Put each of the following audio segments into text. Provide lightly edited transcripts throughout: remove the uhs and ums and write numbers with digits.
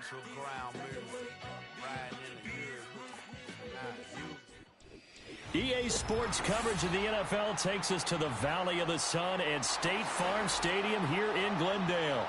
natural ground music. Riding in the good. EA Sports coverage of the NFL takes us to the Valley of the Sun at State Farm Stadium here in Glendale.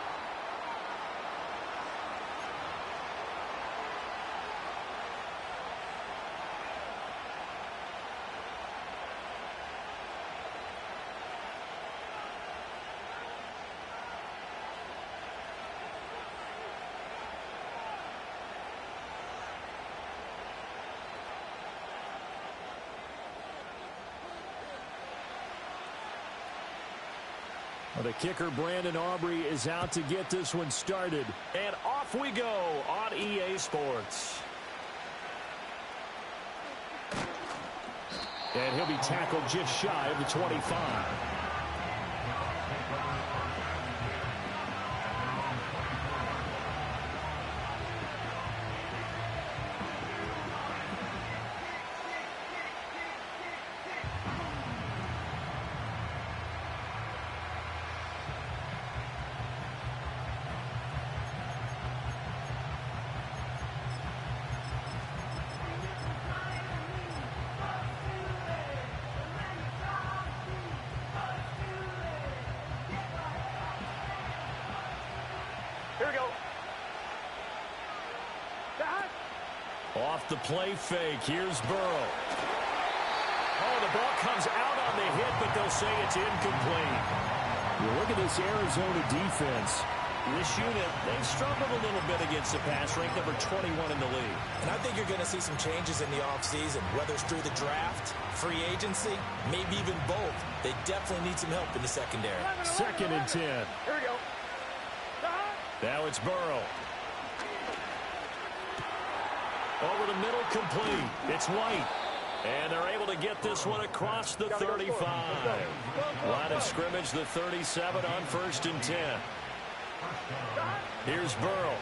The kicker, Brandon Aubrey, is out to get this one started. And off we go on EA Sports. And he'll be tackled just shy of the 25. Here we go. Off the play fake. Here's Burrow. Oh, the ball comes out on the hit, but they'll say it's incomplete. You look at this Arizona defense. This unit, they've struggled a little bit against the pass, ranked number 21 in the league. And I think you're going to see some changes in the offseason, whether it's through the draft, free agency, maybe even both. They definitely need some help in the secondary. 2nd and 10. Here we go. Now it's Burrow. Over the middle, complete. It's White. And they're able to get this one across the 35. Line of scrimmage, the 37 on 1st and 10. Here's Burrow.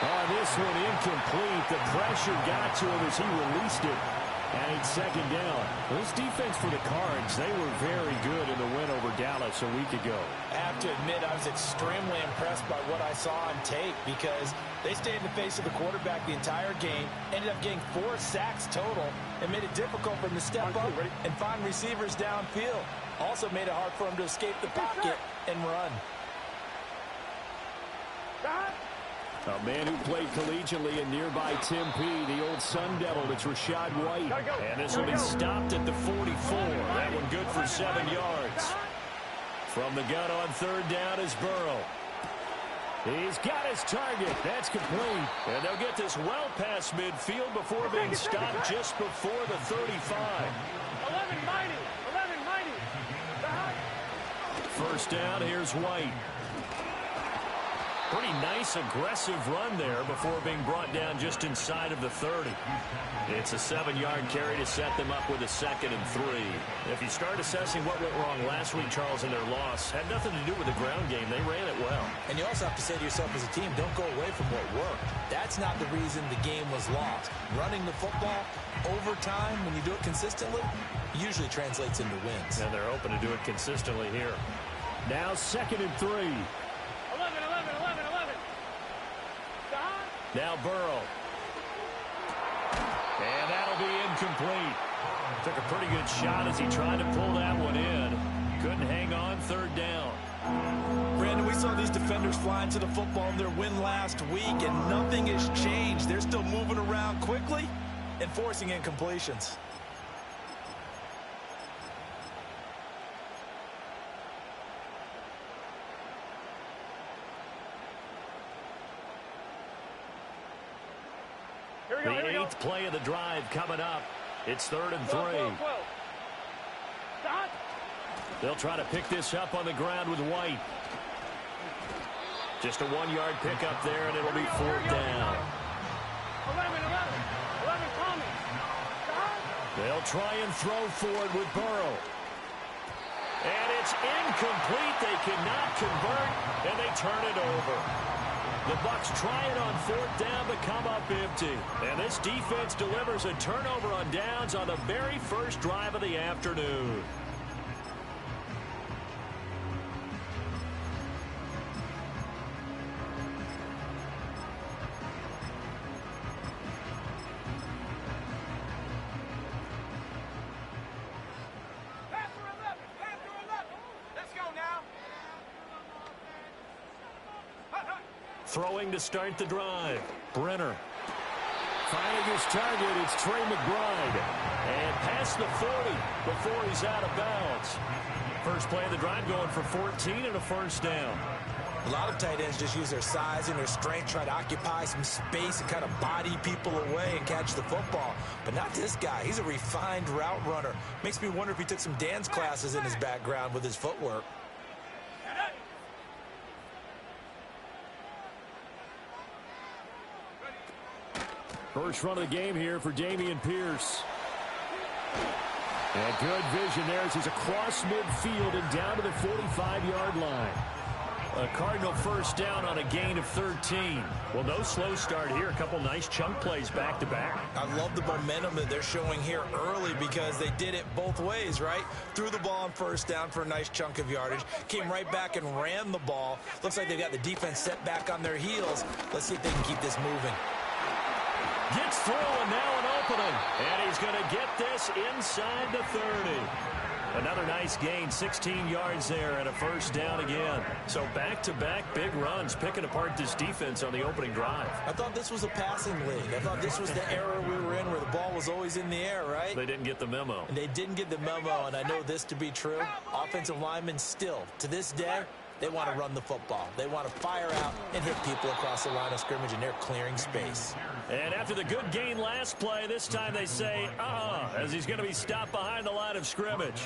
On this one, incomplete. The pressure got to him as he released it. And it's 2nd down. This defense for the Cards, they were very good in the win over Dallas a week ago. I have to admit, I was extremely impressed by what I saw on tape because they stayed in the face of the quarterback the entire game, ended up getting 4 sacks total, and made it difficult for him to step up and find receivers downfield. Also made it hard for him to escape the pocket and run. A man who played collegiately in nearby Tempe, the old Sun Devil, it's Rachaad White. And this will be stopped at the 44. That one good for 7 yards. From the gun on 3rd down is Burrow. He's got his target. That's complete. And they'll get this well past midfield before being stopped just before the 35. 11 mighty. 11 mighty. 1st down, here's White. Pretty nice, aggressive run there before being brought down just inside of the 30. It's a 7-yard carry to set them up with a 2nd and 3. If you start assessing what went wrong last week, Charles, in their loss, had nothing to do with the ground game. They ran it well. And you also have to say to yourself as a team, don't go away from what worked. That's not the reason the game was lost. Running the football over time, when you do it consistently, usually translates into wins. And they're open to do it consistently here. Now 2nd and 3. 11. Now Burrow. And that'll be incomplete. Took a pretty good shot as he tried to pull that one in. Couldn't hang on, 3rd down. Brandon, we saw these defenders flying to the football in their win last week, and nothing has changed. They're still moving around quickly and forcing incompletions. The 8th play of the drive coming up. It's 3rd and 3. They'll try to pick this up on the ground with White. Just a 1-yard pickup there, and it'll be 4th down. 11, Tommy. They'll try and throw forward with Burrow. And it's incomplete. They cannot convert, and they turn it over. The Bucs try it on 4th down, but come up empty. And this defense delivers a turnover on downs on the very first drive of the afternoon. throwing to start the drive. Brenner. Finding his target, it's Trey McBride. And past the 40 before he's out of bounds. First play of the drive going for 14 and a first down. A lot of tight ends just use their size and their strength, try to occupy some space and kind of body people away and catch the football. But not this guy. He's a refined route runner. Makes me wonder if he took some dance classes in his background with his footwork. First run of the game here for Dameon Pierce. And good vision there as he's across midfield and down to the 45-yard line. A Cardinal first down on a gain of 13. Well, no slow start here. A couple nice chunk plays back-to-back. I love the momentum that they're showing here early because they did it both ways, right? Threw the ball on first down for a nice chunk of yardage. Came right back and ran the ball. Looks like they've got the defense set back on their heels. Let's see if they can keep this moving. Gets through and now an opening. And he's going to get this inside the 30. Another nice gain, 16 yards there and a first down again. So back-to-back big runs, picking apart this defense on the opening drive. I thought this was a passing league. I thought this was the era we were in where the ball was always in the air, right? They didn't get the memo. And they didn't get the memo, and I know this to be true. Offensive linemen still, to this day, they want to run the football. They want to fire out and hit people across the line of scrimmage, and they're clearing space. And after the good gain last play, this time they say, as he's going to be stopped behind the line of scrimmage.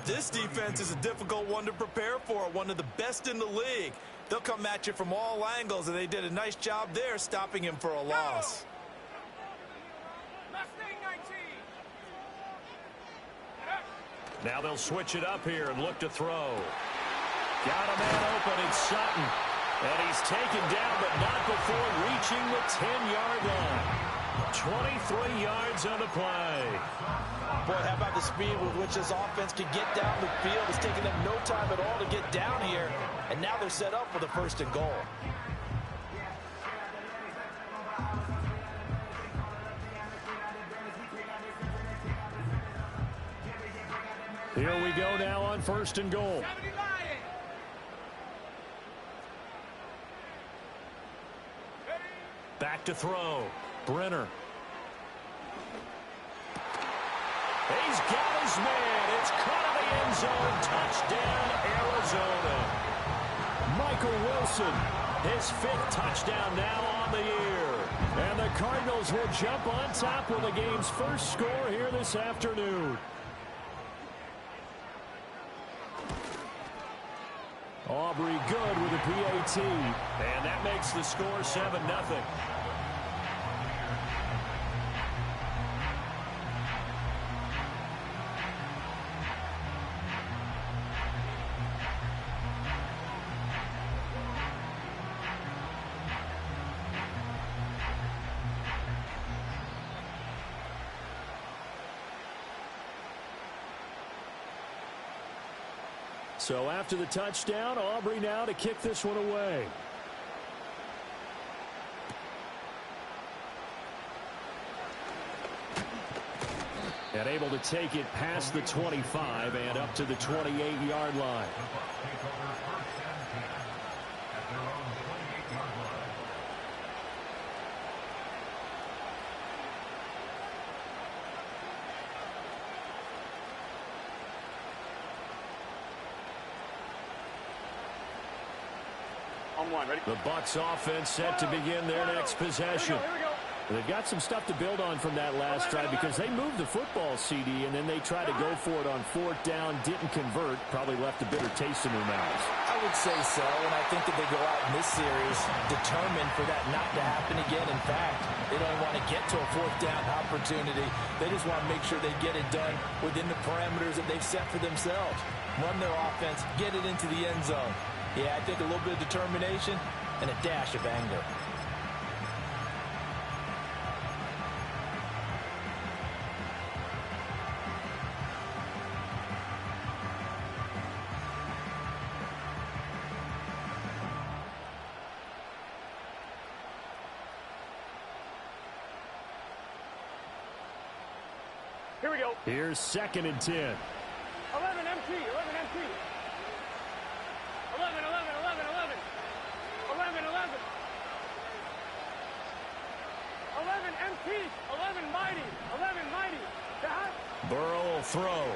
This defense is a difficult one to prepare for, one of the best in the league. They'll come at you from all angles, and they did a nice job there stopping him for a loss. Now they'll switch it up here and look to throw. Got a man open, it's Sutton. And he's taken down, but not before reaching the 10-yard line. 23 yards on the play. Boy, how about the speed with which this offense can get down the field? It's taken them no time at all to get down here. And now they're set up for the first and goal. Here we go now on first and goal. Back to throw. Brenner. He's got his man. It's caught in the end zone. Touchdown, Arizona. Michael Wilson, his 5th touchdown now on the year. And the Cardinals will jump on top with the game's first score here this afternoon. Aubrey good with a PAT. And that makes the score 7-0. So after the touchdown, Aubrey now to kick this one away. And able to take it past the 25 and up to the 28-yard line. The Bucs offense set to begin their next possession. They've got some stuff to build on from that last drive because they moved the football, CD, and then they tried to go for it on 4th down, didn't convert, probably left a bitter taste in their mouths. I would say so, and I think that they go out in this series determined for that not to happen again. In fact, they don't want to get to a 4th down opportunity. They just want to make sure they get it done within the parameters that they've set for themselves. Run their offense, get it into the end zone. Yeah, I think a little bit of determination and a dash of anger. Here we go. Here's 2nd and 10. 11 MT, 11 MT. 11, 11, 11, 11. 11, 11. 11 MT, 11 mighty, 11 mighty. Burrow will throw.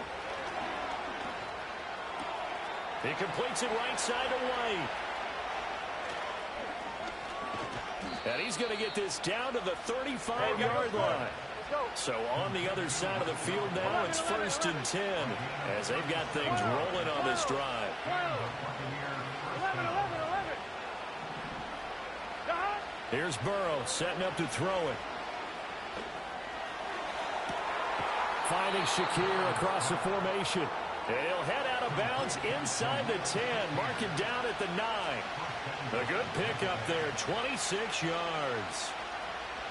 He completes it right side to White. And he's going to get this down to the 35-yard line. So on the other side of the field now, it's 1st and 10 as they've got things rolling on this drive. 11, 11, 11. Here's Burrow setting up to throw it. Finding Shakir across the formation. And he'll head out of bounds inside the 10. Mark him down at the 9. A good pickup there, 26 yards.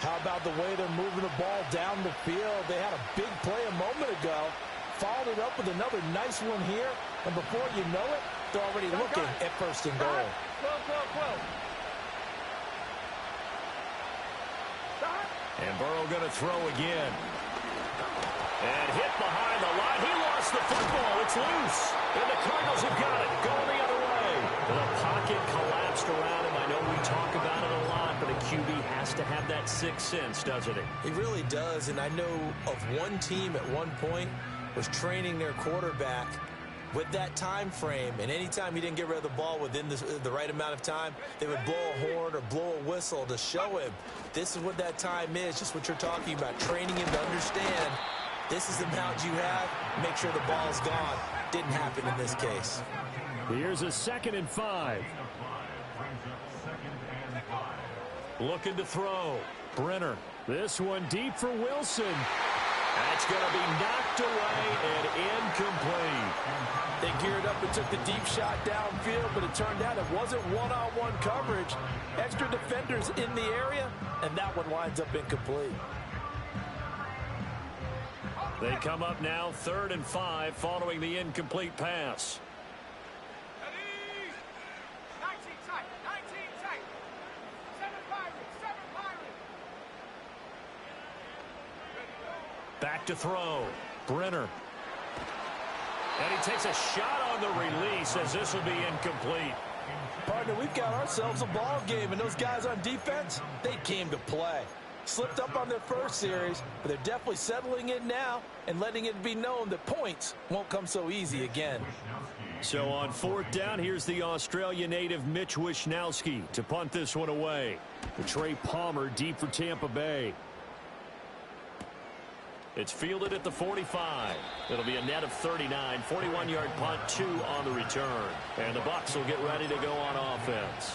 How about the way they're moving the ball down the field? They had a big play a moment ago. Followed it up with another nice one here. And before you know it, they're already looking at 1st and goal. 12. And Burrow going to throw again. And hit behind the line. He lost the football. It's loose. And the Cardinals have got it. Going the other way. The pocket collapsed around him. I know we talk about it a lot, but a QB has to have that sixth sense, doesn't it? He really does. And I know of one team at one point was training their quarterback with that time frame, and anytime he didn't get rid of the ball within the right amount of time, they would blow a horn or blow a whistle to show him this is what that time is, just what you're talking about, training him to understand this is the amount you have, make sure the ball's gone. Didn't happen in this case. Here's a 2nd and 5. Looking to throw. Brenner. This one deep for Wilson. That's going to be knocked away and incomplete. They geared up and took the deep shot downfield, but it turned out it wasn't one-on-one coverage. Extra defenders in the area, and that one winds up incomplete. They come up now 3rd and 5 following the incomplete pass. 19 tight. 7 Pirates. Back to throw. Brenner. And he takes a shot on the release as this will be incomplete. Partner, we've got ourselves a ball game, and those guys on defense, they came to play. Slipped up on their first series, but they're definitely settling in now and letting it be known that points won't come so easy again. So on 4th down, here's the Australia native Mitch Wishnowsky to punt this one away. Trey Palmer deep for Tampa Bay. It's fielded at the 45. It'll be a net of 39. 41-yard punt, 2 on the return. And the Bucs will get ready to go on offense.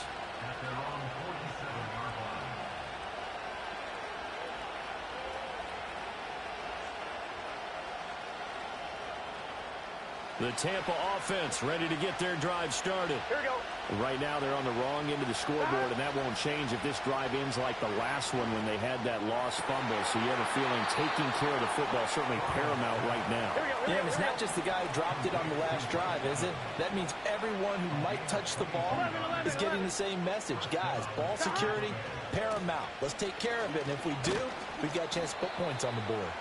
The Tampa offense ready to get their drive started. Here we go. Right now they're on the wrong end of the scoreboard, and that won't change if this drive ends like the last one when they had that lost fumble. So you have a feeling taking care of the football is certainly paramount right now. Yeah, and it's not just the guy who dropped it on the last drive, is it? That means everyone who might touch the ball is getting the same message. Guys, ball security, paramount. Let's take care of it, and if we do, we've got a chance to put points on the board.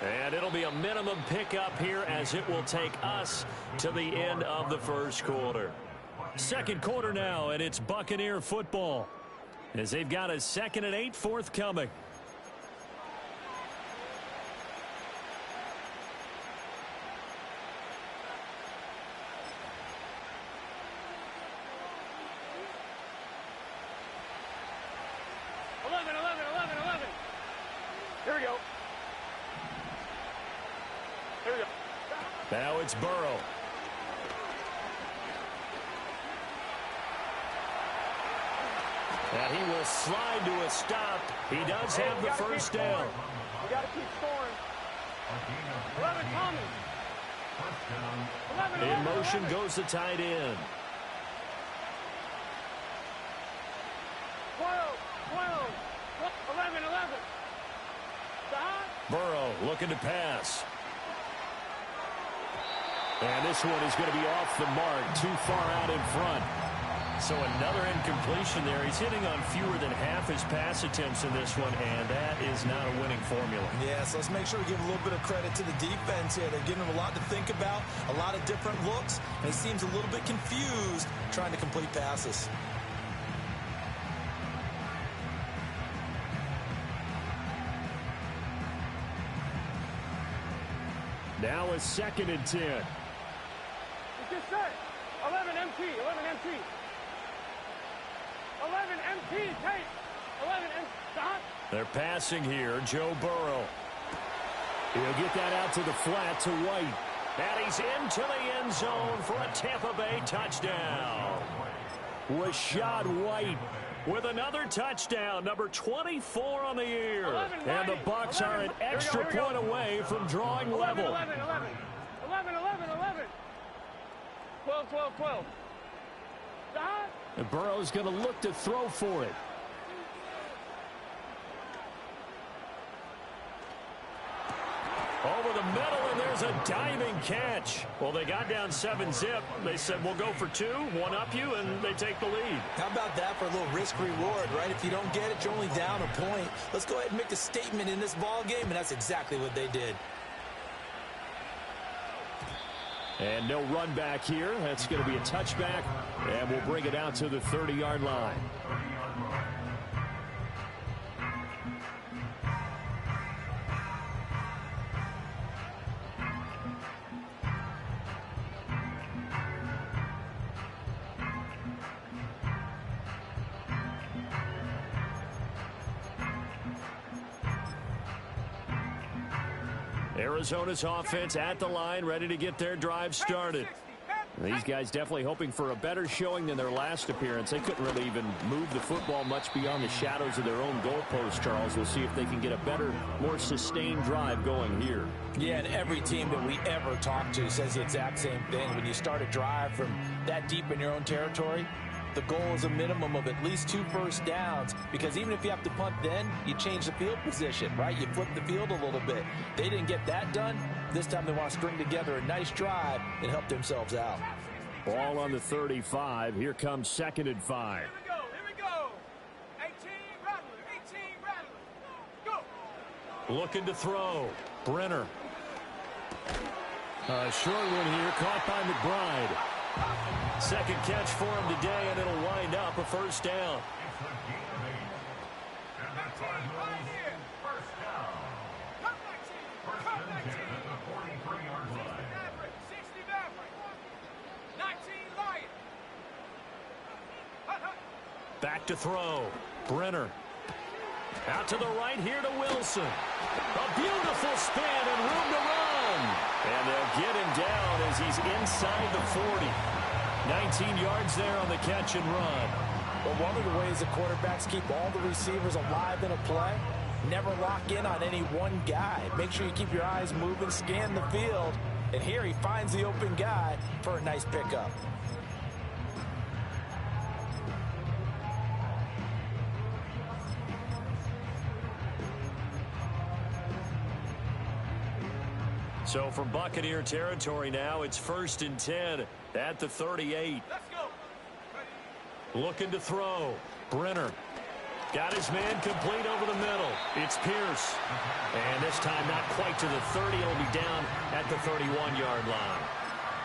And it'll be a minimum pickup here as it will take us to the end of the first quarter. Second quarter now, and it's Buccaneer football as they've got a 2nd and 8 forthcoming. Here we go. Now it's Burrow. And he will slide to a stop. He does have the first down. You got to keep scoring. 11 Tommy. In motion goes the tight end. 12. 11. Burrow looking to pass. And this one is going to be off the mark, too far out in front. So another incompletion there. He's hitting on fewer than half his pass attempts in this one, and that is not a winning formula. Yeah, so let's make sure we give a little bit of credit to the defense here. They're giving him a lot to think about, a lot of different looks, and he seems a little bit confused trying to complete passes. Now a 2nd and 10. Just set. 11 MT. 11 MT. 11 MT. Take. 11 MT. Stop. They're passing here. Joe Burrow. He'll get that out to the flat to White. And he's into the end zone for a Tampa Bay touchdown. Rashad White with another touchdown, number 24 on the year. And the Bucs are an extra point away from drawing level. 11. 12. Stop. And Burrow's going to look to throw for it. Over the middle, and there's a diving catch. Well, they got down 7-zip. They said, we'll go for 2, one up you, and they take the lead. How about that for a little risk-reward, right? If you don't get it, you're only down a point. Let's go ahead and make a statement in this ball game, and that's exactly what they did. And no run back here. That's going to be a touchback, and we'll bring it out to the 30-yard line. Arizona's offense at the line, ready to get their drive started. These guys definitely hoping for a better showing than their last appearance. They couldn't really even move the football much beyond the shadows of their own goalpost, Charles. We'll see if they can get a better, more sustained drive going here. Yeah, and every team that we ever talk to says the exact same thing. When you start a drive from that deep in your own territory, the goal is a minimum of at least 2 first downs, because even if you have to punt then, you change the field position, right? You flip the field a little bit. They didn't get that done. This time they want to string together a nice drive and help themselves out. Ball on the 35. Here comes 2nd and 5. Here we go. 18 Rattler. Go. Looking to throw. Brenner. A short one here, caught by McBride. 2nd catch for him today, and it'll wind up a first down. Back to throw. Brenner. Out to the right here to Wilson. A beautiful spin and room to run. And they'll get him down as he's inside the 40. 19 yards there on the catch and run. Well, one of the ways the quarterbacks keep all the receivers alive in a play, never lock in on any one guy. Make sure you keep your eyes moving, scan the field. And here he finds the open guy for a nice pickup. So from Buccaneer territory now, it's 1st and 10 at the 38. Let's go. Looking to throw. Brenner. Got his man complete over the middle. It's Pierce. And this time not quite to the 30. It'll be down at the 31-yard line.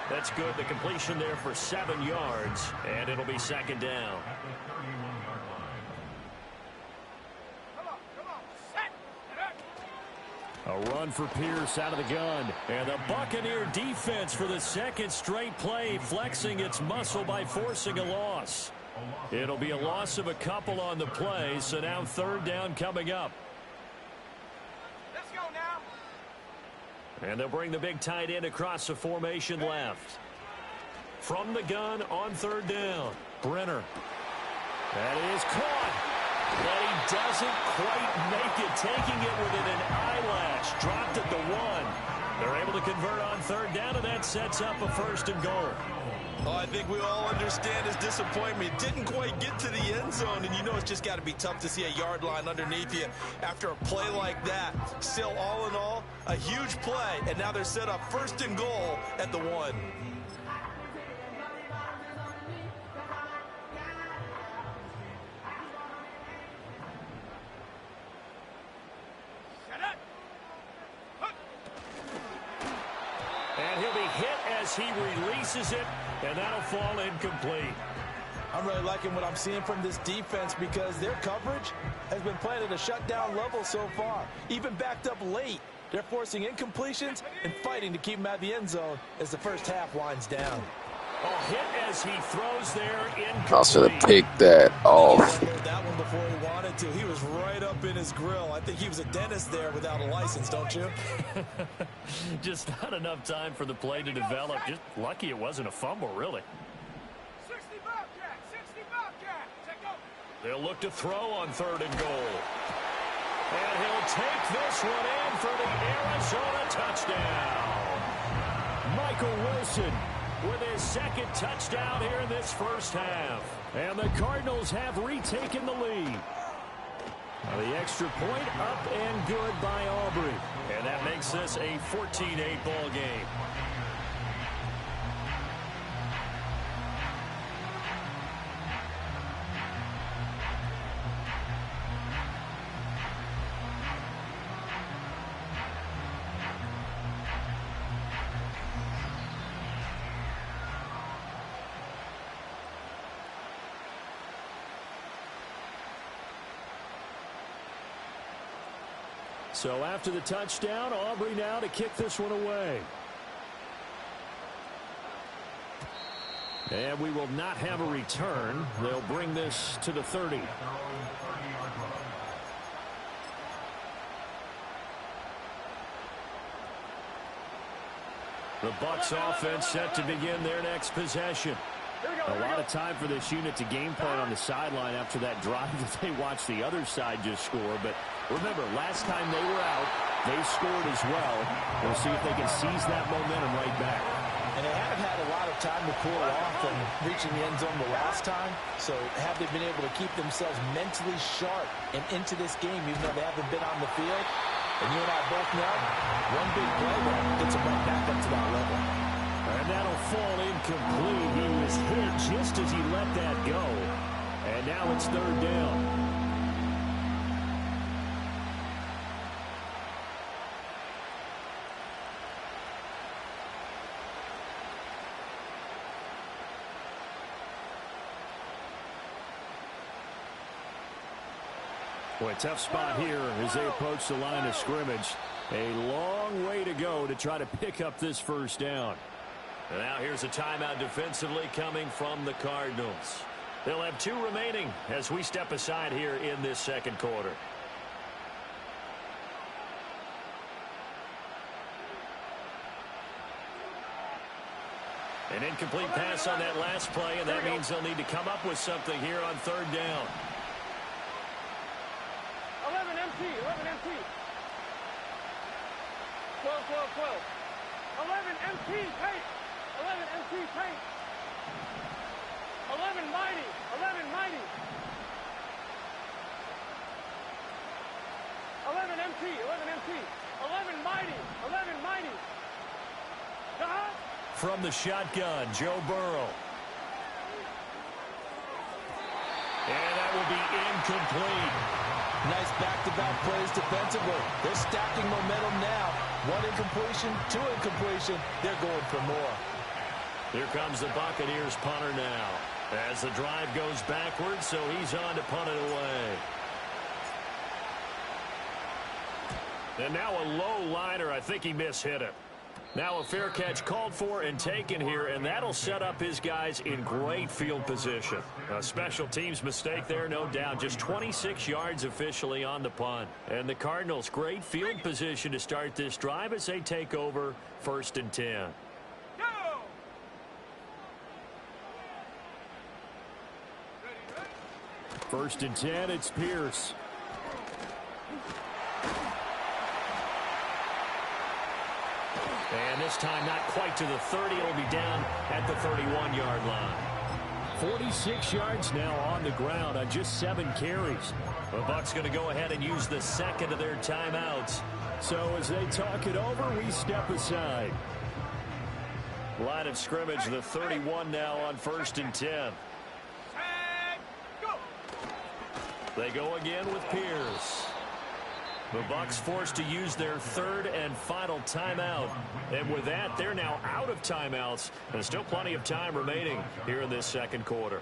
That's good. The completion there for 7 yards. And it'll be 2nd down. A run for Pierce out of the gun. And the Buccaneer defense for the 2nd straight play, flexing its muscle by forcing a loss. It'll be a loss of a couple on the play, so now 3rd down coming up. Let's go now. And they'll bring the big tight end across the formation left. From the gun on 3rd down. Brenner. That is caught. But he doesn't quite make it, taking it within an eyelash. Dropped at the 1. They're able to convert on 3rd down, and that sets up a 1st and goal. Oh, I think we all understand his disappointment. Didn't quite get to the end zone, and you know it's just got to be tough to see a yard line underneath you after a play like that. Still, all in all, a huge play, and now they're set up 1st and goal at the 1. And he'll be hit as he releases it, and that'll fall incomplete. I'm really liking what I'm seeing from this defense because their coverage has been playing at a shutdown level so far. Even backed up late, They're forcing incompletions and fighting to keep them out of the end zone as the first half winds down. Oh, hit as he throws there, incomplete. I should have picked that off. He unloaded that one before he wanted to. He was right up in his grill. I think he was a dentist there without a license, don't you? Just not enough time for the play to develop. Just lucky it wasn't a fumble, really. 60 Bobcat, 60 Bobcat. Take over. They'll look to throw on 3rd and goal. And he'll take this one in for the Arizona touchdown. Michael Wilson with his 2nd touchdown here in this first half. And the Cardinals have retaken the lead. Now the extra point up and good by Aubrey. And that makes this a 14-8 ball game. So after the touchdown, Aubrey now to kick this one away. And we will not have a return. They'll bring this to the 30. The Bucs offense set to begin their next possession. A lot of time for this unit to game plan on the sideline after that drive that they watched the other side just score. But remember, last time they were out, they scored as well. We'll see if they can seize that momentum right back. And they haven't had a lot of time to cool off from reaching the end zone the last time. So have they been able to keep themselves mentally sharp and into this game, even though they haven't been on the field? And you and I both know, one big play there gets them right back up to that level. And that'll fall incomplete. He was hit just as he let that go. And now it's 3rd down. Boy, tough spot here as they approach the line of scrimmage. A long way to go to try to pick up this first down. And now here's a timeout defensively coming from the Cardinals. They'll have 2 remaining as we step aside here in this second quarter. An incomplete pass on that last play, and that means they'll need to come up with something here on 3rd down. 11 MT, 11 MT. 12, 12, 12. 11 MT, paint. 11 MT, paint. 11 mighty, 11 mighty. 11 MT, 11 MT. 11 mighty, 11 mighty. From the shotgun, Joe Burrow. And that will be incomplete. Nice back-to-back plays defensively. They're stacking momentum now. 1 incompletion, 2 incompletion. They're going for more. Here comes the Buccaneers punter now. As the drive goes backwards, so he's on to punt it away. And now a low liner. I think he mishit it. Now a fair catch called for and taken here, and that'll set up his guys in great field position. A special teams mistake there, no doubt. Just 26 yards officially on the punt. And the Cardinals, great field position to start this drive as they take over 1st and 10. First and 10, it's Pierce. And this time not quite to the 30. It'll be down at the 31-yard line. 46 yards now on the ground on just 7 carries. The Bucs going to go ahead and use the second of their timeouts. So as they talk it over, we step aside. Line of scrimmage, the 31 now on 1st and 10. They go again with Pierce. The Bucs forced to use their 3rd and final timeout. And with that, they're now out of timeouts. There's still plenty of time remaining here in this second quarter.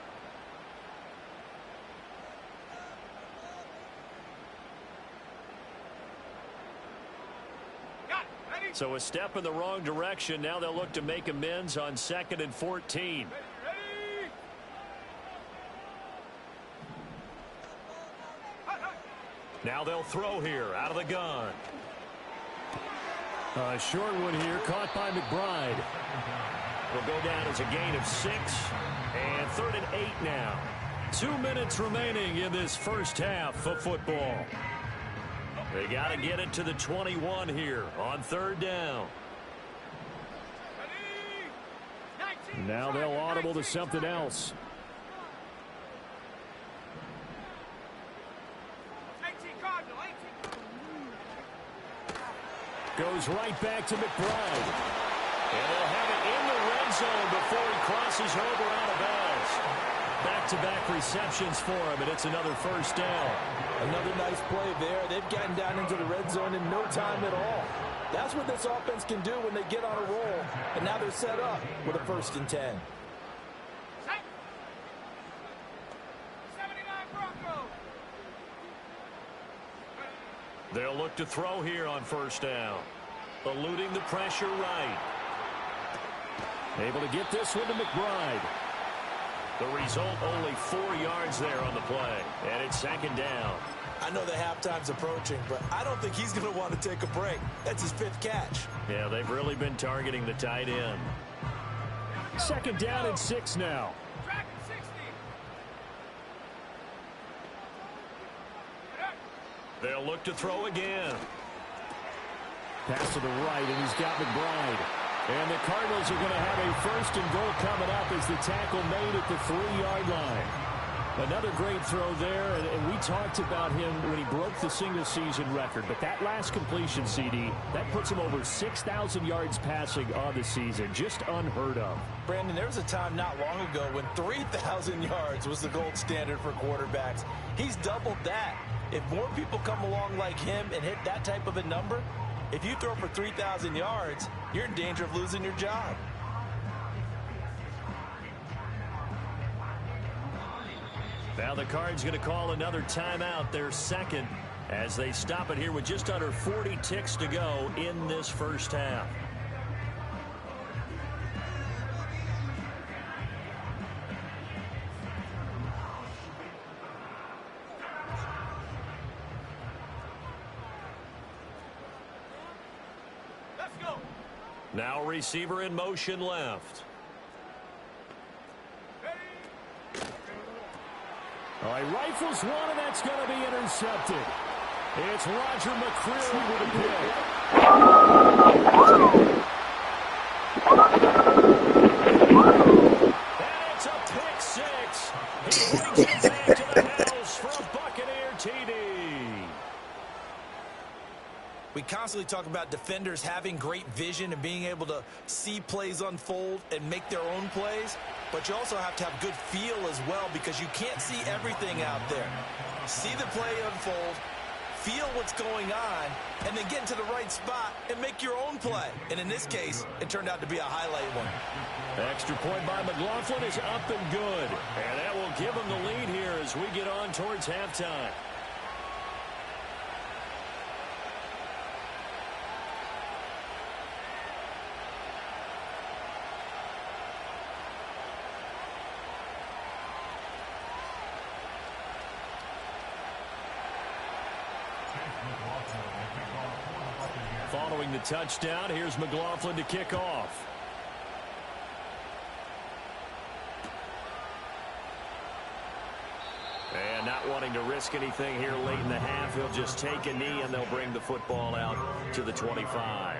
So a step in the wrong direction. Now they'll look to make amends on 2nd and 14. Now they'll throw here out of the gun. A short one here, caught by McBride. Will go down as a gain of 6. And 3rd and 8 now. 2 minutes remaining in this first half of football. They got to get it to the 21 here on 3rd down. Now they'll audible to something else. Goes right back to McBride. And they'll have it in the red zone before he crosses over out of bounds. Back-to-back receptions for him, and it's another first down. Another nice play there. They've gotten down into the red zone in no time at all. That's what this offense can do when they get on a roll. And now they're set up with a 1st and 10. They'll look to throw here on 1st down. Eluding the pressure right. Able to get this one to McBride. The result, only 4 yards there on the play. And it's 2nd down. I know the halftime's approaching, but I don't think he's going to want to take a break. That's his 5th catch. Yeah, they've really been targeting the tight end. 2nd down and 6 now. They'll look to throw again. Pass to the right, and he's got McBride. And the Cardinals are going to have a 1st and goal coming up as the tackle made at the 3-yard line. Another great throw there, and we talked about him when he broke the single-season record. But that last completion, CD, that puts him over 6,000 yards passing on the season. Just unheard of. Brandon, there was a time not long ago when 3,000 yards was the gold standard for quarterbacks. He's doubled that. If more people come along like him and hit that type of a number, if you throw for 3,000 yards, you're in danger of losing your job. Now the Cards going to call another timeout, their 2nd, as they stop it here with just under 40 ticks to go in this first half. Now receiver in motion left. All right, rifles one, and that's going to be intercepted. It's Roger McCreary with a pick. And it's a pick 6. He brings it back to the house for a Buccaneer TD. We constantly talk about defenders having great vision and being able to see plays unfold and make their own plays. But you also have to have good feel as well, because you can't see everything out there. See the play unfold, feel what's going on, and then get into the right spot and make your own play. And in this case, it turned out to be a highlight one. Extra point by McLaughlin is up and good. And that will give them the lead here as we get on towards halftime. Following the touchdown, here's McLaughlin to kick off. And not wanting to risk anything here late in the half, he'll just take a knee and they'll bring the football out to the 25.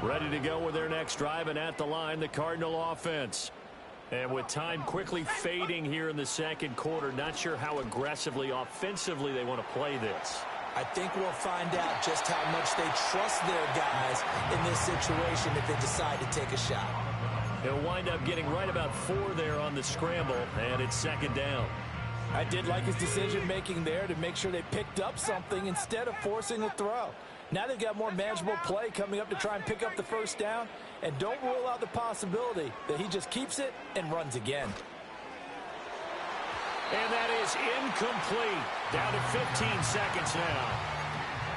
Ready to go with their next drive, and at the line, the Cardinal offense. And with time quickly fading here in the second quarter, not sure how aggressively, offensively they want to play this. I think we'll find out just how much they trust their guys in this situation if they decide to take a shot. He'll wind up getting right about 4 there on the scramble, and it's 2nd down. I did like his decision-making there to make sure they picked up something instead of forcing a throw. Now they've got more manageable play coming up to try and pick up the first down. And don't rule out the possibility that he just keeps it and runs again. And that is incomplete. Down to 15 seconds now.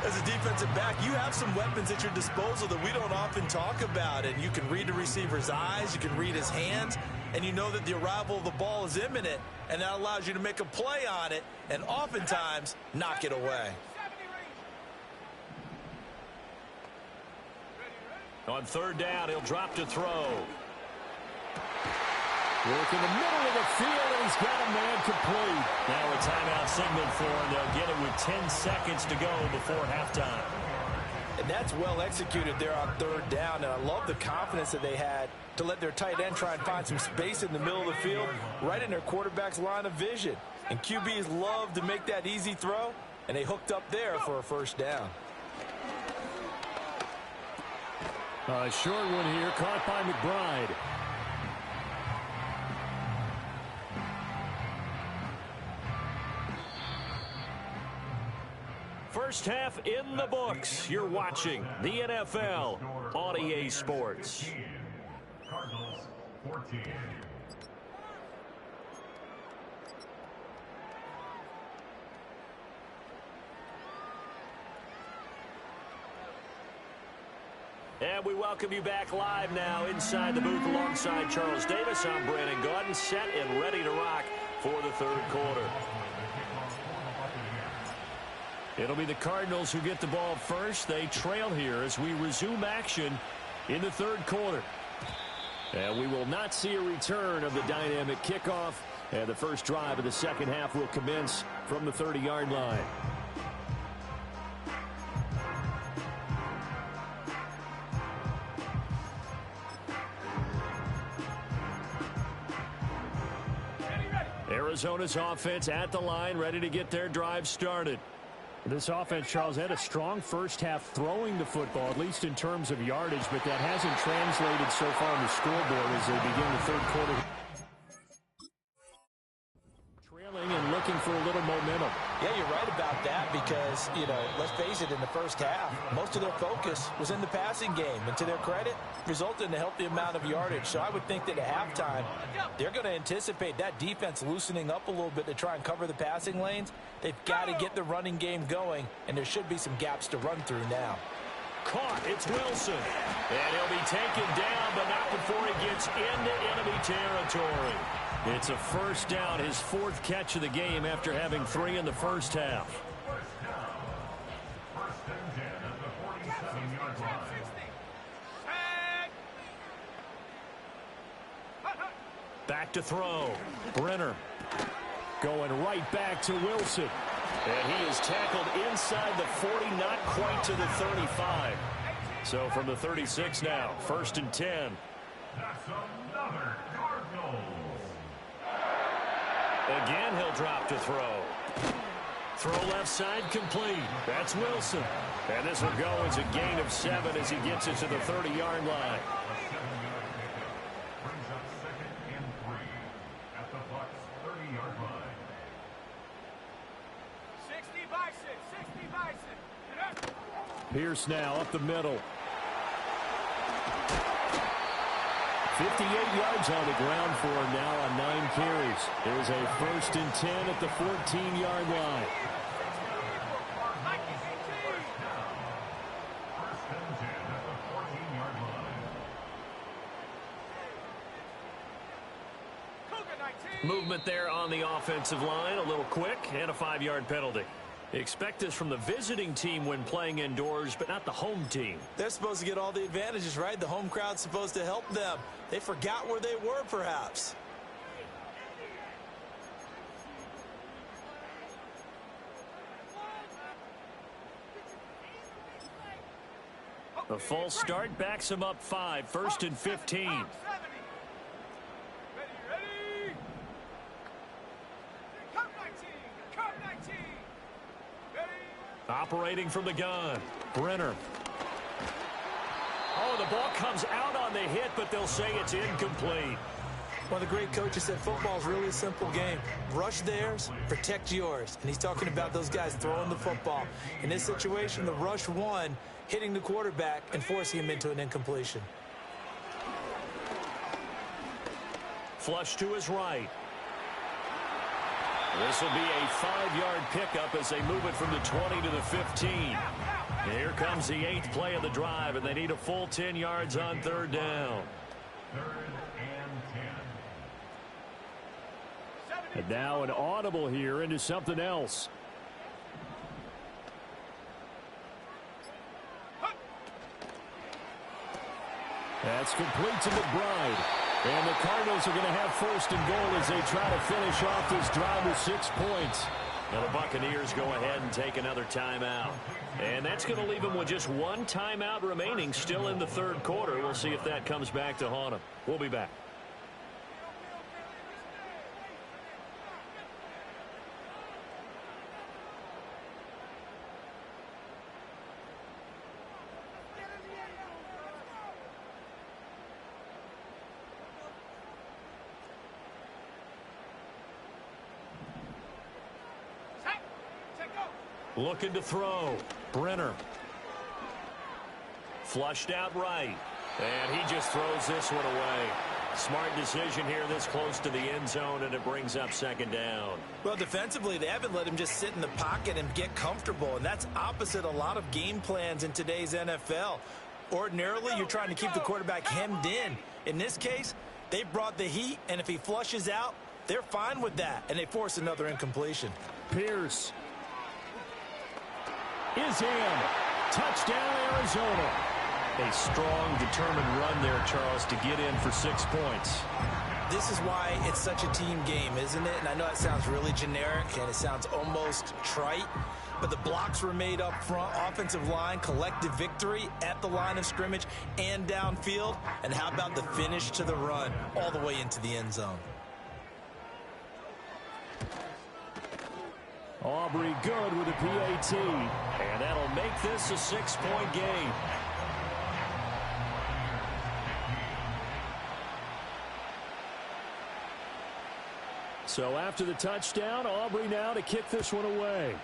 As a defensive back, you have some weapons at your disposal that we don't often talk about. And you can read the receiver's eyes, you can read his hands, and you know that the arrival of the ball is imminent, and that allows you to make a play on it and oftentimes knock it away. On third down, he'll drop to throw. Work in the middle of the field, and he's got a man complete. Now a timeout signal for him. They'll get it with 10 seconds to go before halftime. And that's well executed there on third down. And I love the confidence that they had to let their tight end try and find some space in the middle of the field, right in their quarterback's line of vision. And QBs love to make that easy throw, and they hooked up there for a first down. A short one here, caught by McBride. First half in the books. You're watching the NFL on EA Sports. Cardinals 14. And we welcome you back live now inside the booth alongside Charles Davis. I'm Brandon Gaudin, set and ready to rock for the third quarter. It'll be the Cardinals who get the ball first. They trail here as we resume action in the third quarter. And we will not see a return of the dynamic kickoff. And the first drive of the second half will commence from the 30-yard line. Arizona's offense at the line, ready to get their drive started. This offense, Charles, had a strong first half throwing the football, at least in terms of yardage, but that hasn't translated so far on the scoreboard as they begin the third quarter. Trailing and looking for a little momentum. Yeah, you're right about that because, let's face it, in the first half, most of their focus was in the passing game. And to their credit, resulted in a healthy amount of yardage. So I would think that at halftime, they're going to anticipate that defense loosening up a little bit to try and cover the passing lanes. They've got to get the running game going, and there should be some gaps to run through now. Caught. It's Wilson. And he'll be taken down, but not before he gets into enemy territory. It's a first down, his fourth catch of the game after having 3 in the first half. First and 10 at the 47-yard line. Back to throw. Brenner going right back to Wilson. And he is tackled inside the 40, not quite to the 35. So from the 36 now, first and 10. That's another Cardinals. Again, he'll drop to throw. Throw left side complete. That's Wilson. And this will go as a gain of 7 as he gets it to the 30-yard line. A 7-yard pickup brings up second and 3 at the Bucs 30-yard line. 60 Bison, 60 Bison. Pierce now up the middle. 58 yards on the ground for him now on 9 carries. There's a first and 10 at the 14-yard line. First and 10 at the 14-yard line. Movement there on the offensive line, a little quick, and a 5-yard penalty. Expect this from the visiting team when playing indoors, but not the home team. They're supposed to get all the advantages, right? The home crowd's supposed to help them. They forgot where they were, perhaps. A false start backs him up 5, first and 15. Ready. Come 19. Come 19. Ready. Operating from the gun. Brenner. Oh, the ball comes out on the hit, but they'll say it's incomplete. One of the great coaches said football is really a simple game. Rush theirs, protect yours. And he's talking about those guys throwing the football. In this situation, the rush won, hitting the quarterback and forcing him into an incompletion. Flush to his right. This will be a 5-yard pickup as they move it from the 20 to the 15. Here comes the 8th play of the drive, and they need a full 10 yards on 3rd down. 3rd and 10. And now an audible here into something else. That's complete to McBride. And the Cardinals are going to have 1st and goal as they try to finish off this drive with 6 points. Now the Buccaneers go ahead and take another timeout. And that's going to leave them with just 1 timeout remaining still in the 3rd quarter. We'll see if that comes back to haunt them. We'll be back. Looking to throw. Brenner. Flushed out right. And he just throws this one away. Smart decision here this close to the end zone, and it brings up 2nd down. Well, defensively, they haven't let him just sit in the pocket and get comfortable, and that's opposite a lot of game plans in today's NFL. Ordinarily, you're trying to keep the quarterback hemmed in. In this case, they brought the heat, and if he flushes out, they're fine with that, and they force another incompletion. Pierce is in. Touchdown, Arizona. A strong, determined run there, Charles, to get in for 6 points. This is why it's such a team game, isn't it? And I know it sounds really generic and it sounds almost trite, but the blocks were made up front, offensive line, collective victory at the line of scrimmage and downfield. And how about the finish to the run all the way into the end zone? Aubrey good with a PAT, and that'll make this a 6-point game. So after the touchdown, Aubrey now to kick this one away.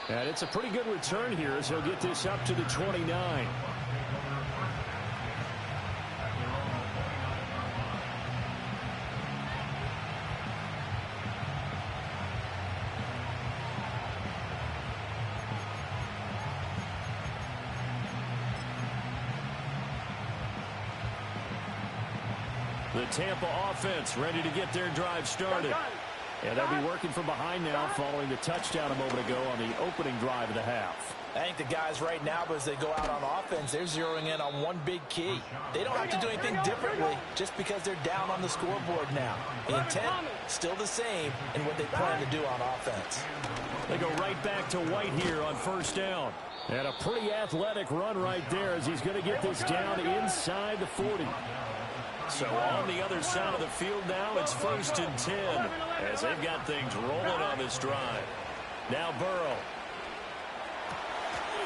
And it's a pretty good return here as he'll get this up to the 29. The Tampa offense ready to get their drive started. And they'll be working from behind now following the touchdown a moment ago on the opening drive of the half. I think the guys right now, as they go out on offense, they're zeroing in on one big key. They don't have to do anything differently just because they're down on the scoreboard now. The intent, still the same in what they plan to do on offense. They go right back to White here on 1st down. And a pretty athletic run right there as he's going to get this down inside the 40. So on the other side of the field now, it's 1st and 10 as they've got things rolling on this drive. Now Burrow.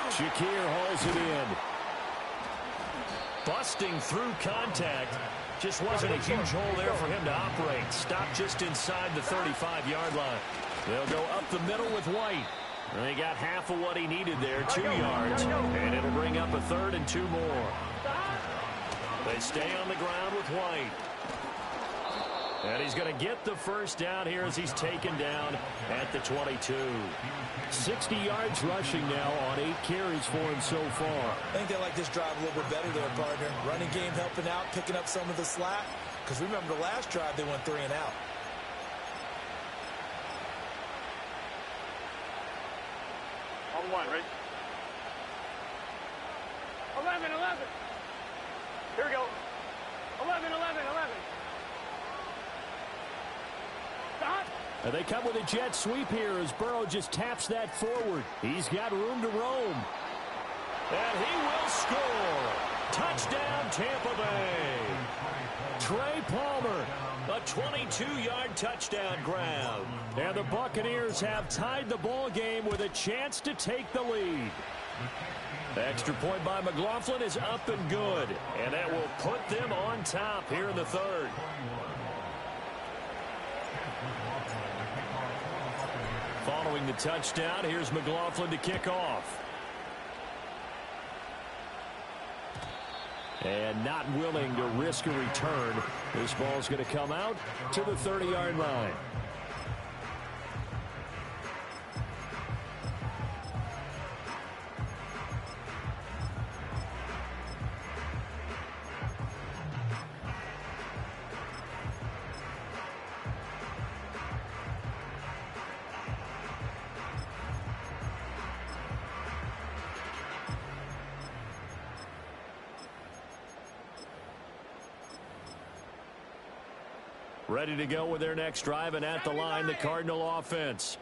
Shakir hauls it in. Busting through contact. Just wasn't a huge hole there for him to operate. Stopped just inside the 35-yard line. They'll go up the middle with White. They got half of what he needed there, 2 yards. And it'll bring up a 3rd and 2 more. They stay on the ground with White. And he's going to get the 1st down here as he's taken down at the 22. 60 yards rushing now on 8 carries for him so far. I think they like this drive a little bit better there, partner. Running game helping out, picking up some of the slack. Because remember the last drive, they went 3 and out. On 1, ready? 11. Here we go. 11. Stop. And they come with a jet sweep here as Burrow just taps that forward. He's got room to roam. And he will score. Touchdown, Tampa Bay. Trey Palmer, a 22-yard touchdown grab. And the Buccaneers have tied the ball game with a chance to take the lead. Extra point by McLaughlin is up and good. And that will put them on top here in the third. Following the touchdown, here's McLaughlin to kick off. And not willing to risk a return. This ball's going to come out to the 30-yard line. Ready to go with their next drive, and at the line, the Cardinal offense.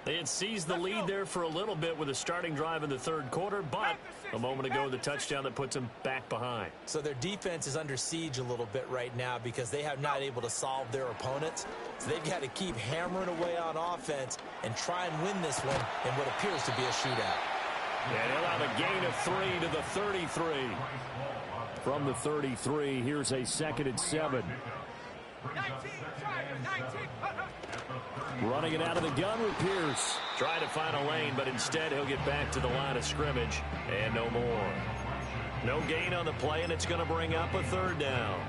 They had seized the lead there for a little bit with a starting drive in the third quarter, but a moment ago, the touchdown that puts them back behind. So their defense is under siege a little bit right now because they have not able to solve their opponents. So they've got to keep hammering away on offense and try and win this one in what appears to be a shootout. And he'll have a gain of 3 to the 33. From the 33, here's a 2nd and 7. 19, 19. Running it out of the gun with Pierce. Trying to find a lane, but instead he'll get back to the line of scrimmage. And no more. No gain on the play, and it's going to bring up a 3rd down.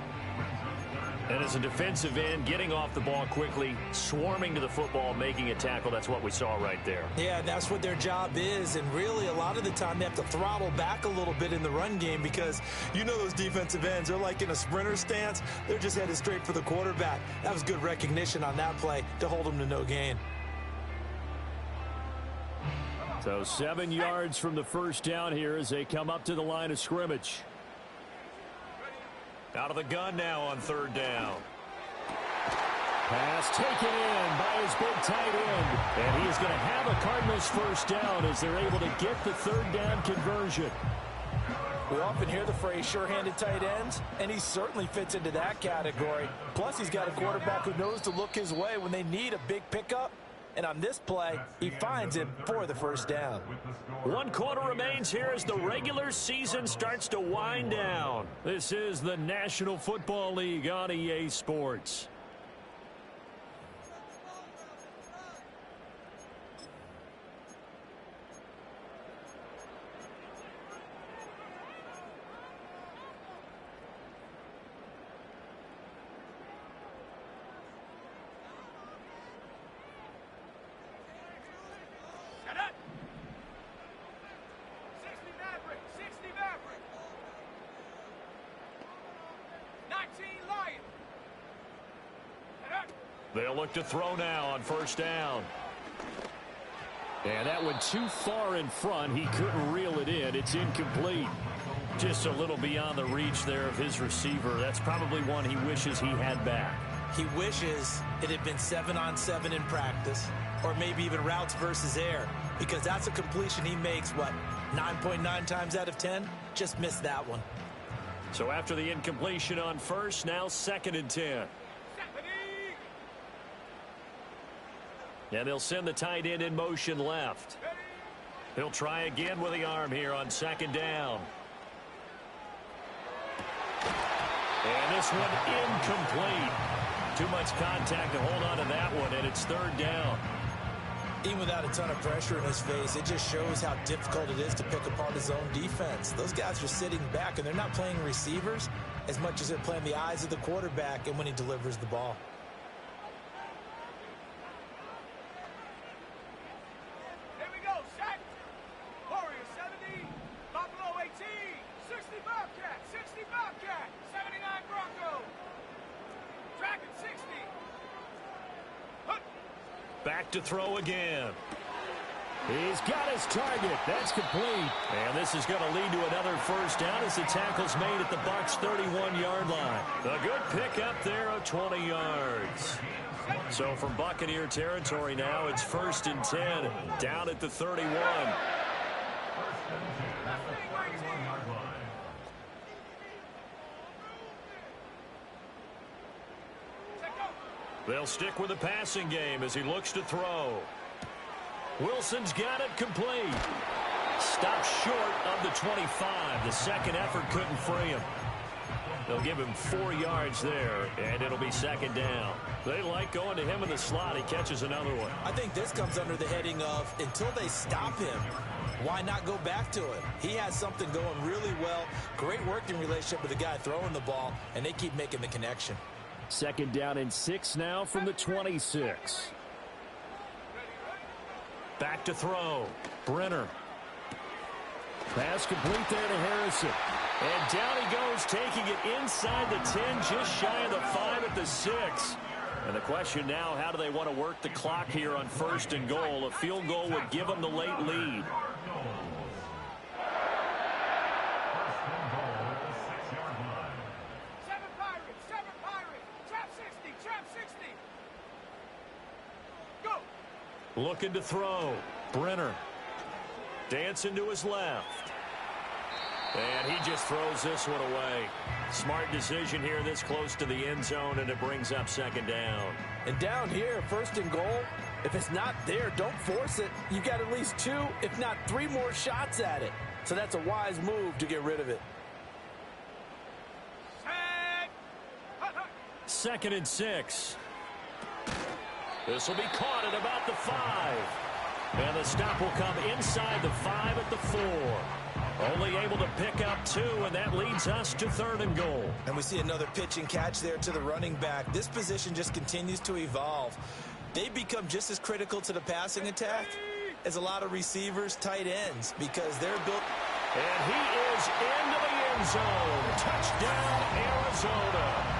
And as a defensive end, getting off the ball quickly, swarming to the football, making a tackle, that's what we saw right there. Yeah, that's what their job is, and really a lot of the time they have to throttle back a little bit in the run game because you know those defensive ends, they're like in a sprinter stance. They're just headed straight for the quarterback. That was good recognition on that play to hold them to no gain. So 7 yards from the 1st down here as they come up to the line of scrimmage. Out of the gun now on 3rd down. Pass taken in by his big tight end. And he is going to have a Cardinals 1st down as they're able to get the 3rd down conversion. We often hear the phrase sure-handed tight ends, and he certainly fits into that category. Plus, he's got a quarterback who knows to look his way when they need a big pickup. And on this play, he finds him for the 1st down. 1 quarter remains here as the regular season starts to wind down. This is the National Football League on EA Sports. They'll look to throw now on 1st down. And that went too far in front. He couldn't reel it in. It's incomplete. Just a little beyond the reach there of his receiver. That's probably one he wishes he had back. He wishes it had been 7-on-7 in practice, or maybe even routes versus air, because that's a completion he makes, 9.9 times out of 10? Just missed that one. So after the incompletion on 1st, now 2nd and 10. And they'll send the tight end in motion left. He'll try again with the arm here on 2nd down. And this one incomplete. Too much contact to hold on to that one, and it's 3rd down. Even without a ton of pressure in his face, it just shows how difficult it is to pick apart his own defense. Those guys are sitting back, and they're not playing receivers as much as they're playing the eyes of the quarterback and when he delivers the ball. Back to throw again. He's got his target. That's complete. And this is going to lead to another 1st down as the tackle's made at the Bucs' 31-yard line. A good pickup there of 20 yards. So from Buccaneer territory now, it's 1st and 10 down at the 31. They'll stick with the passing game as he looks to throw. Wilson's got it complete. Stopped short of the 25. The second effort couldn't free him. They'll give him 4 yards there, and it'll be second down. They like going to him in the slot. He catches another one. I think this comes under the heading of until they stop him, why not go back to it? He has something going really well. Great working relationship with the guy throwing the ball, and they keep making the connection. Second down and 6 now from the 26. Back to throw. Brenner. Pass complete there to Harrison. And down he goes, taking it inside the 10, just shy of the 5 at the 6. And the question now, how do they want to work the clock here on 1st and goal? A field goal would give them the late lead. Looking to throw. Brenner. Dancing to his left. And he just throws this one away. Smart decision here this close to the end zone, and it brings up second down. And down here, 1st and goal, if it's not there, don't force it. You've got at least 2, if not 3 more shots at it. So that's a wise move to get rid of it. 2nd and 6. This will be caught at about the 5. And the stop will come inside the 5 at the 4. Only able to pick up 2, and that leads us to 3rd and goal. And we see another pitch and catch there to the running back. This position just continues to evolve. They become just as critical to the passing attack as a lot of receivers, tight ends, because they're built. And he is into the end zone. Touchdown, Arizona.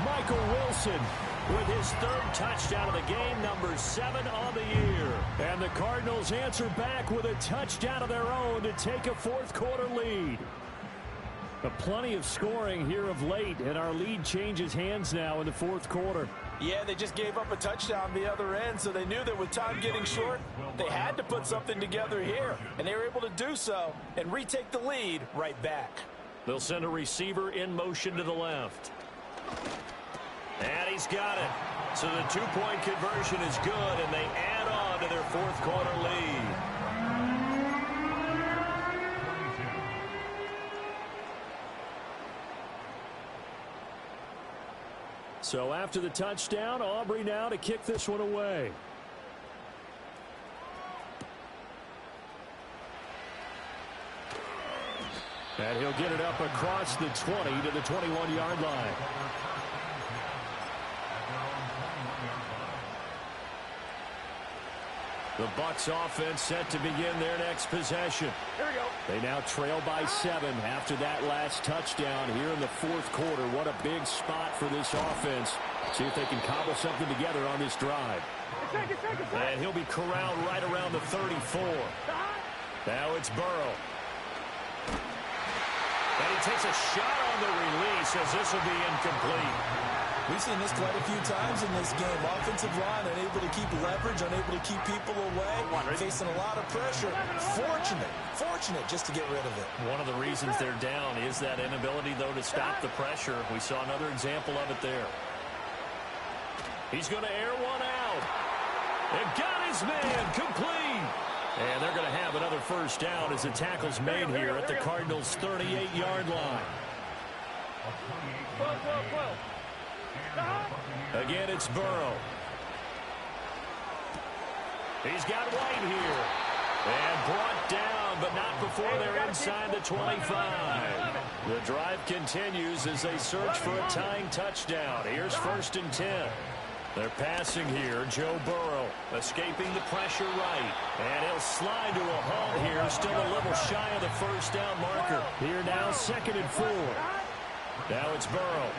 Michael Wilson with his 3rd touchdown of the game, number 7 on the year. And the Cardinals answer back with a touchdown of their own to take a 4th quarter lead. But plenty of scoring here of late, and our lead changes hands now in the 4th quarter. Yeah, they just gave up a touchdown the other end, so they knew that with time getting short, they had to put something together here. And they were able to do so and retake the lead right back. They'll send a receiver in motion to the left. And he's got it. So the 2-point conversion is good, and they add on to their 4th quarter lead. So after the touchdown, Aubrey now to kick this one away. And he'll get it up across the 20 to the 21-yard line. The Bucs offense set to begin their next possession. Here we go. They now trail by 7 after that last touchdown here in the 4th quarter. What a big spot for this offense. See if they can cobble something together on this drive. And he'll be corralled right around the 34. Now it's Burrow. And he takes a shot on the release as this will be incomplete. We've seen this quite a few times in this game. Offensive line unable to keep leverage, unable to keep people away, facing a lot of pressure. Fortunate just to get rid of it. One of the reasons they're down is that inability, though, to stop the pressure. We saw another example of it there. He's going to air one out. And got his man complete. And they're going to have another first down as the tackle's made here at the Cardinals' 38-yard line. 12. Again, it's Burrow. He's got White here. And brought down, but not before they're inside the 25. The drive continues as they search for a tying touchdown. Here's 1st and 10. They're passing here. Joe Burrow escaping the pressure right. And he'll slide to a halt here. Still a little shy of the first down marker. Here now, 2nd and 4. Now it's Burrow.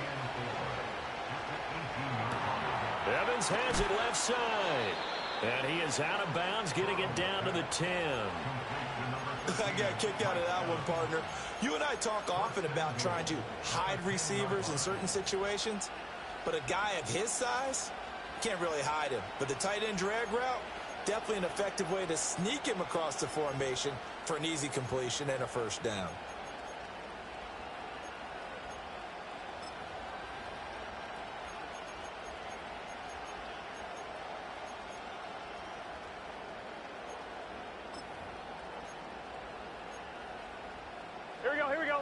Evans has it left side. And he is out of bounds, getting it down to the 10. I got kicked out of that one, partner. You and I talk often about trying to hide receivers in certain situations. But a guy of his size, can't really hide him. But the tight end drag route, definitely an effective way to sneak him across the formation for an easy completion and a first down.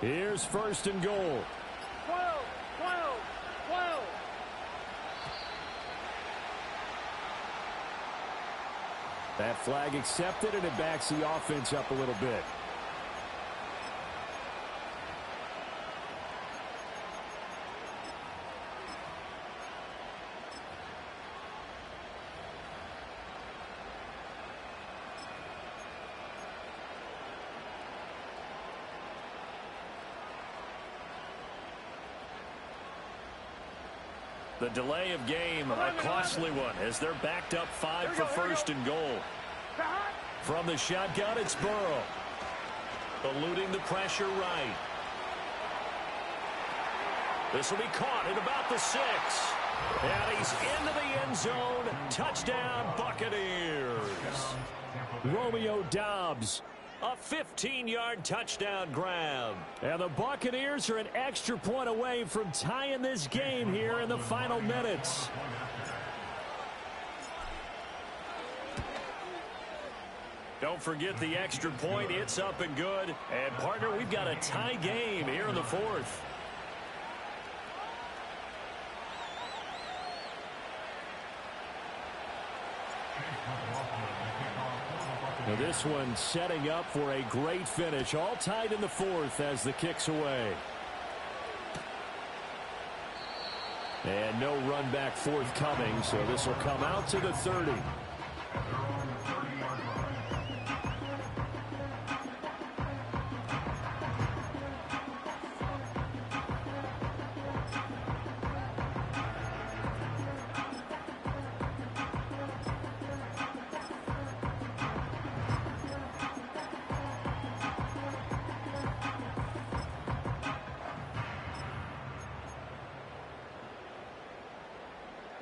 Here's first and goal. 12, 12, 12. That flag accepted, and it backs the offense up a little bit. The delay of game, a costly one, as they're backed up 5 for first and goal. From the shotgun, it's Burrow. Eluding the pressure right. This will be caught at about the 6. And he's into the end zone. Touchdown, Buccaneers. Romeo Doubs. A 15-yard touchdown grab. And the Buccaneers are an extra point away from tying this game here in the final minutes. Don't forget the extra point. It's up and good. And, partner, we've got a tie game here in the 4th. Now this one setting up for a great finish. All tied in the 4th as the kick's away. And no run back forthcoming, so this will come out to the 30.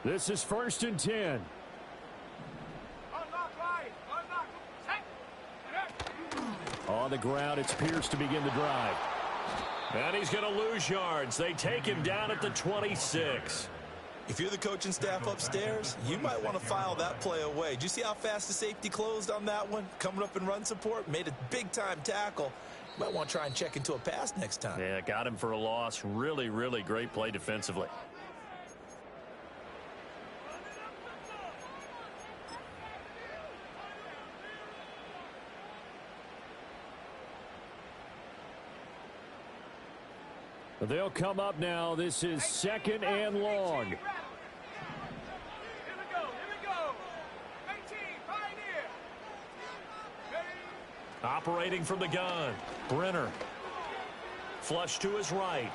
This is first and 10. On the ground, it's Pierce to begin the drive. And he's going to lose yards. They take him down at the 26. If you're the coaching staff upstairs, you might want to file that play away. Did you see how fast the safety closed on that one? Coming up in run support, made a big-time tackle. You might want to try and check into a pass next time. Yeah, got him for a loss. Really, really great play defensively. They'll come up now. This is second and long. Here we go. 18, Pioneer. Operating from the gun. Brenner. Flush to his right.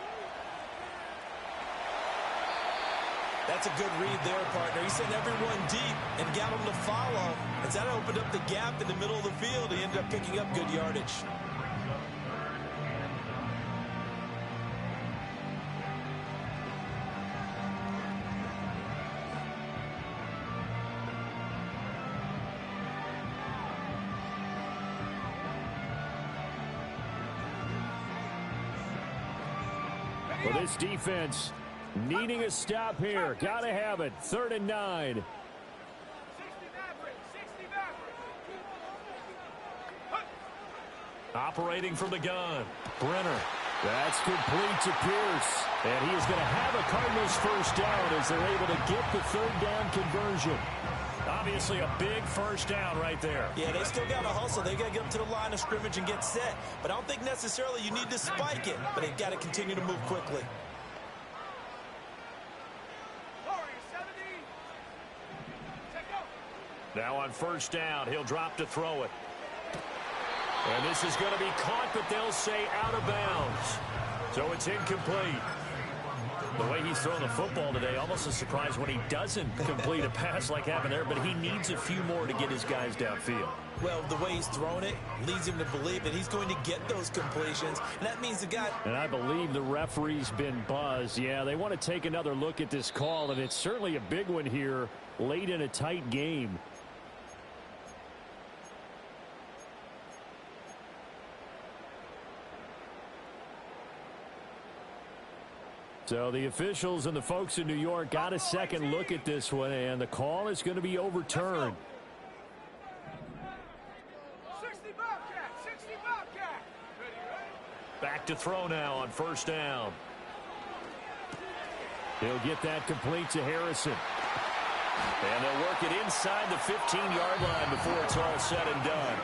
That's a good read there, partner. He sent everyone deep and got them to follow. As that opened up the gap in the middle of the field, he ended up picking up good yardage. Well, this defense needing a stop here. Got to have it. 3rd and 9. 60 Maverick. Operating from the gun. Brenner. That's complete to Pierce. And he is going to have a Cardinals first down as they're able to get the 3rd down conversion. Obviously a big first down right there. Yeah, they still got to hustle. They got to get up to the line of scrimmage and get set. But I don't think necessarily you need to spike it. But they've got to continue to move quickly. Now on first down, he'll drop to throw it. And this is going to be caught, but they'll say out of bounds. So it's incomplete. The way he's throwing the football today, almost a surprise when he doesn't complete a pass like happened there, but he needs a few more to get his guys downfield. Well, the way he's thrown it leads him to believe that he's going to get those completions, and that means the guy... And I believe the referee's been buzzed. Yeah, they want to take another look at this call, and it's certainly a big one here late in a tight game. So the officials and the folks in New York got a second look at this one, and the call is going to be overturned. 60 Bobcat. Back to throw now on first down. He'll get that complete to Harrison. And they'll work it inside the 15-yard line before it's all said and done.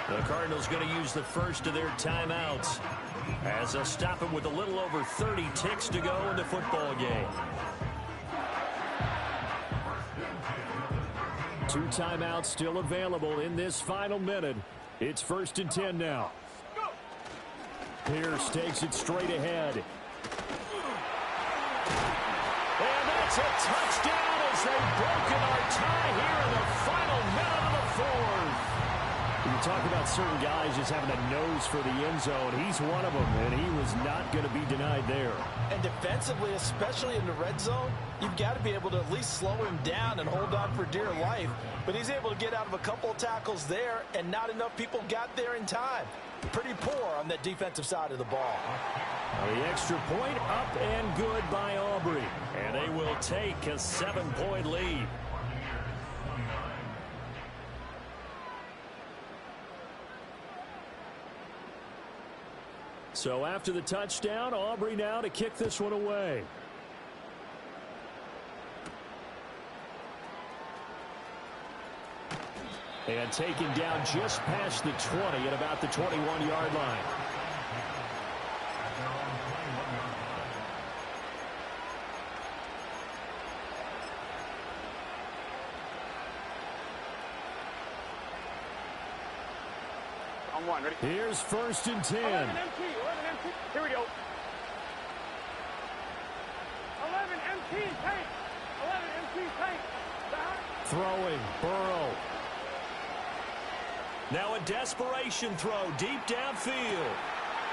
The Cardinals going to use the first of their timeouts as they'll stop it with a little over 30 ticks to go in the football game. 2 timeouts still available in this final minute. It's 1st and 10 now. Pierce takes it straight ahead. And that's a touchdown as they've broken our tie here in the final minute of the fourth. You talk about certain guys just having a nose for the end zone. He's one of them, and he was not going to be denied there. And defensively, especially in the red zone, you've got to be able to at least slow him down and hold on for dear life. But he's able to get out of a couple of tackles there, and not enough people got there in time. Pretty poor on that defensive side of the ball. The extra point up and good by Aubrey. And they will take a 7-point lead. So after the touchdown, Aubrey now to kick this one away. And taken down just past the 20 at about the 21-yard line. On one, ready? Here's 1st and 10. 11 MT, 11 MT. Here we go. 11 MT, tank. 11 MT, tank. Throwing, Burrow. Now a desperation throw deep downfield.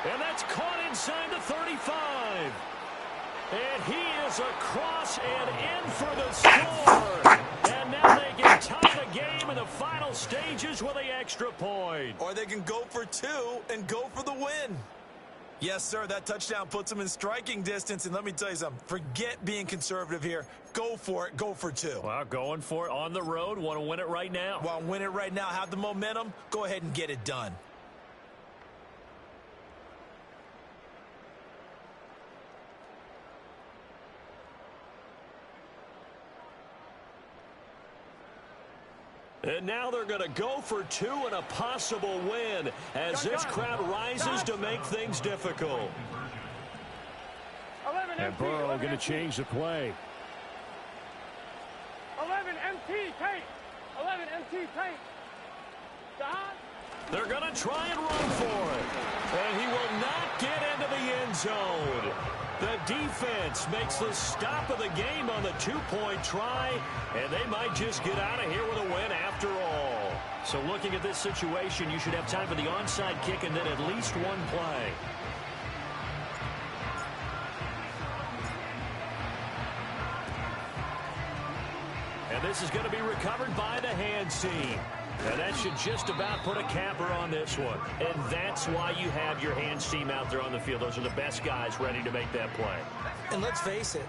And that's caught inside the 35. And he is across and in for the score. And now they can tie the game in the final stages with the extra point. Or they can go for 2 and go for the win. Yes, sir, that touchdown puts them in striking distance. And let me tell you something, forget being conservative here. Go for it. Go for 2. Well, going for it on the road. Want to win it right now. Want to win it right now. Have the momentum. Go ahead and get it done. And now they're going to go for 2 and a possible win as this crowd rises to make things difficult. 11 And MT, Burrow 11 going to MT. change the play. 11 MT, tank. 11 MT, tank. Stop. They're going to try and run for it. And he will not get into the end zone. The defense makes the stop of the game on the 2-point try, and they might just get out of here with a win after all. So looking at this situation, you should have time for the onside kick and then at least one play. And this is going to be recovered by the hands team. And that should just about put a capper on this one. And that's why you have your hands team out there on the field. Those are the best guys ready to make that play. And let's face it,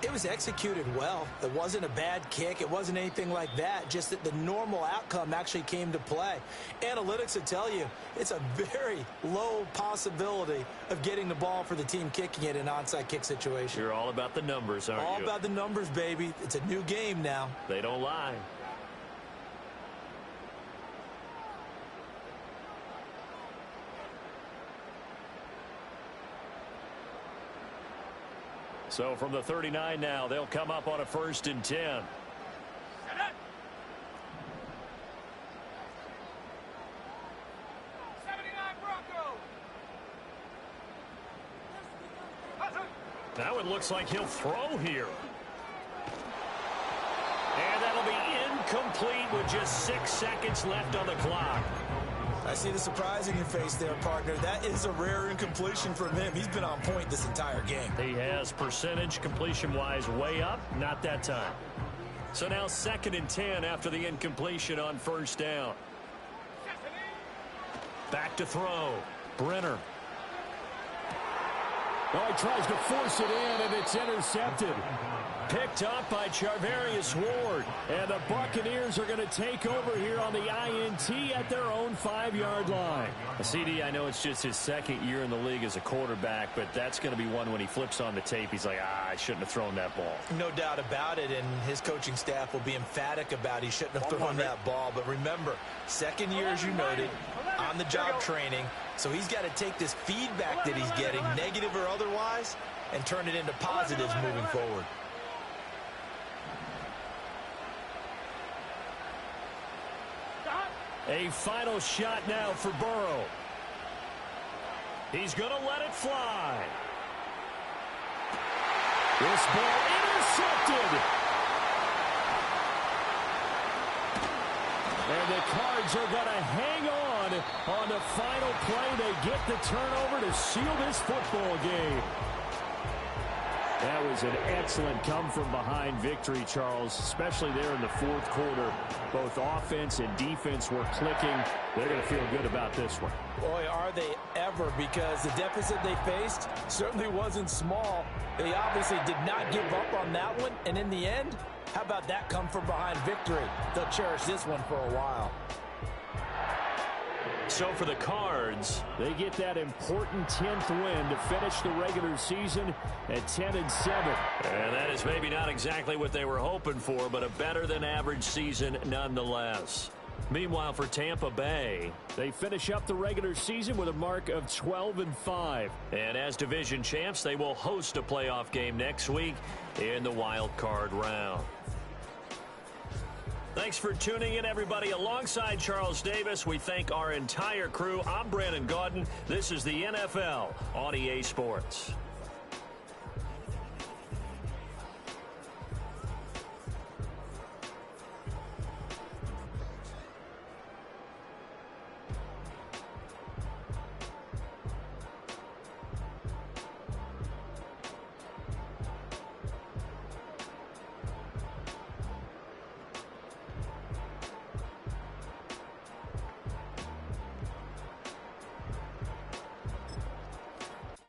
it was executed well. It wasn't a bad kick. It wasn't anything like that. Just that the normal outcome actually came to play. Analytics will tell you it's a very low possibility of getting the ball for the team kicking it in an onside kick situation. You're all about the numbers, aren't you? All about the numbers, baby. It's a new game now. They don't lie. So from the 39 now, they'll come up on a 1st and 10. 79 Broncos. Now it looks like he'll throw here. And that'll be incomplete with just 6 seconds left on the clock. I see the surprise in your face there, partner. That is a rare incompletion from him. He's been on point this entire game. He has percentage completion-wise way up, not that time. So now 2nd and 10 after the incompletion on 1st down. Back to throw. Brenner. Oh, he tries to force it in, and it's intercepted. Picked up by Charvarius Ward. And the Buccaneers are going to take over here on the INT at their own 5-yard line. CD, I know it's just his second year in the league as a quarterback, but that's going to be one when he flips on the tape. He's like, I shouldn't have thrown that ball. No doubt about it, and his coaching staff will be emphatic about he shouldn't have thrown that ball. But remember, second year, as you noted, on-the-job training, so he's got to take this feedback that he's getting, negative or otherwise, and turn it into positives moving forward. A final shot now for Burrow. He's going to let it fly. This ball intercepted. And the Cards are going to hang on the final play. They get the turnover to seal this football game. That was an excellent come-from-behind victory, Charles, especially there in the fourth quarter. Both offense and defense were clicking. They're going to feel good about this one. Boy, are they ever, because the deficit they faced certainly wasn't small. They obviously did not give up on that one, and in the end, how about that come-from-behind victory? They'll cherish this one for a while. So for the Cards, they get that important 10th win to finish the regular season at 10-7. And that is maybe not exactly what they were hoping for, but a better-than-average season nonetheless. Meanwhile, for Tampa Bay, they finish up the regular season with a mark of 12-5. And as division champs, they will host a playoff game next week in the wild card round. Thanks for tuning in, everybody. Alongside Charles Davis, we thank our entire crew. I'm Brandon Gaudin. This is the NFL on EA Sports.